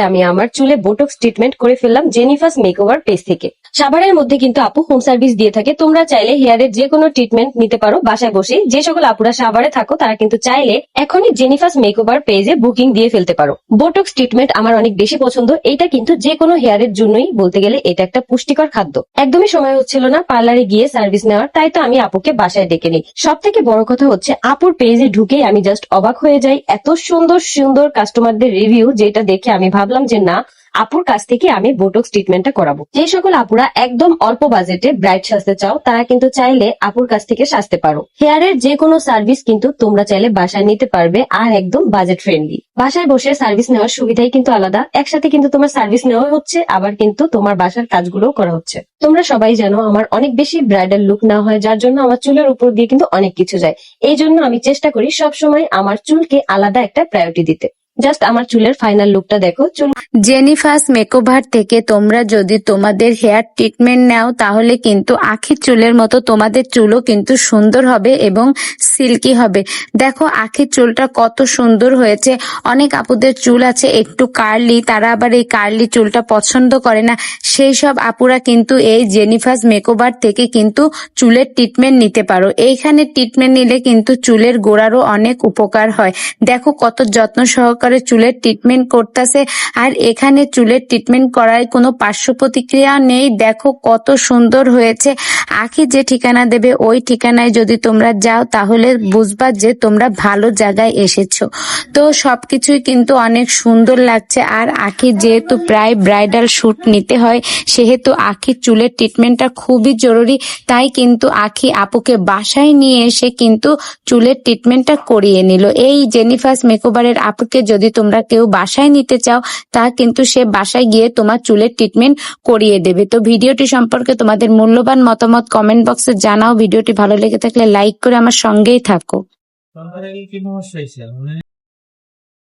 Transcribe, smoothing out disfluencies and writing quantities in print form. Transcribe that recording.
আমি আমার চুলে বোটক্স ট্রিটমেন্ট করে ফেললাম জেনিফাস মেকওভার পেজ থেকে। সাভারের মধ্যে কিন্তু আপু হোম সার্ভিস দিয়ে থাকে। তোমরা চাইলে হেয়ারের যে কোনো ট্রিটমেন্ট নিতে পারো বাসায় বসে। যে সকল আপুরা সাভারে থাকো তারা কিন্তু চাইলে এখনই জেনিফাস মেকওভার পেজে বুকিং দিয়ে ফেলতে পারো। বোটক্স ট্রিটমেন্ট আমার অনেক বেশি পছন্দ। এটা কিন্তু যে কোনো হেয়ারের জন্যই বলতে গেলে এটা একটা পুষ্টিকর খাদ্য। একদমই সময় হচ্ছিল না পার্লারে গিয়ে সার্ভিস নেওয়ার, তাই তো আমি আপুকে বাসায় ডেকে নিই। সব থেকে বড় কথা হচ্ছে আপুর পেজে ঢুকেই আমি জাস্ট অবাক হয়ে যাই। এত সুন্দর সুন্দর কাস্টমারদের রিভিউ, যেটা দেখে আমি ভাবলাম যে না, আপুর কাছ থেকে আমি বোটক্স ট্রিটমেন্টটা করাবো। যে সকল আপুরা একদম অল্প বাজেটে ব্রাইট সাজতে চাও তারা কিন্তু চাইলে আপুর কাছ থেকে সাজতে পারো। হেয়ারের যে কোনো সার্ভিস কিন্তু তোমরা চাইলে বাসায় নিতে পারবে, আর একদম বাজেট ফ্রেন্ডলি। বাসায় বসে সার্ভিস নেওয়ার সুবিধাই কিন্তু আলাদা। একসাথে কিন্তু তোমার সার্ভিস নেওয়া হচ্ছে, আবার কিন্তু তোমার বাসার কাজগুলোও করা হচ্ছে। তোমরা সবাই জানো আমার অনেক বেশি ব্রাইডাল লুক না হয়, যার জন্য আমার চুলের উপর দিয়ে কিন্তু অনেক কিছু যায়। এই জন্য আমি চেষ্টা করি সবসময় আমার চুলকে আলাদা একটা প্রায়োরিটি দিতে। জাস্ট আমার চুলের ফাইনাল লুকটা দেখো। চুল জেনিফাস মেকওভার থেকে তোমরা যদি তোমাদের হেয়ার ট্রিটমেন্ট নাও তাহলে কিন্তু আখির চুলের মতো তোমাদের চুলও কিন্তু সুন্দর হবে এবং সিল্কি হবে। দেখো আখির চুলটা কত সুন্দর হয়েছে। অনেক আপুদের চুল আছে একটু কার্লি, তারা আবার এই কার্লি চুলটা পছন্দ করে না। সেই সব আপুরা কিন্তু এই জেনিফাস মেকওভার থেকে কিন্তু চুলের ট্রিটমেন্ট নিতে পারো। এইখানে ট্রিটমেন্ট নিলে কিন্তু চুলের গোড়ারও অনেক উপকার হয়। দেখো কত যত্ন সহকারে চুলের ট্রিটমেন্ট করতেছে। আর এখানে চুলের ট্রিটমেন্ট করার কোনো পার্শ্ব প্রতিক্রিয়া নেই। দেখো কত সুন্দর হয়েছে। আখি যে ঠিকানা দেবে ওই ঠিকানায় যদি তোমরা যাও তাহলে বুঝবা যে তোমরা ভালো জায়গায় এসেছো। তো সবকিছুই কিন্তু অনেক সুন্দর লাগছে। আর আখি যেহেতু প্রায় ব্রাইডাল শুট নিতে হয়, সেহেতু আখির চুলের ট্রিটমেন্টটা খুবই জরুরি। তাই কিন্তু আখি আপুকে বাসায় নিয়ে এসে কিন্তু চুলের ট্রিটমেন্টটা করিয়ে নিল। এই জেনিফাস মেকওভারের আপুকে যদি তোমরা কেউ বাসায় নিতে চাও তা কিন্তু সে বাসায় গিয়ে তোমার চুলের ট্রিটমেন্ট করিয়ে দেবে। তো ভিডিওটি সম্পর্কে তোমাদের মূল্যবান মতামত কমেন্ট বক্সে জানাও। ভিডিওটি ভালো লেগে থাকলে লাইক করে আমার সঙ্গেই থাকো।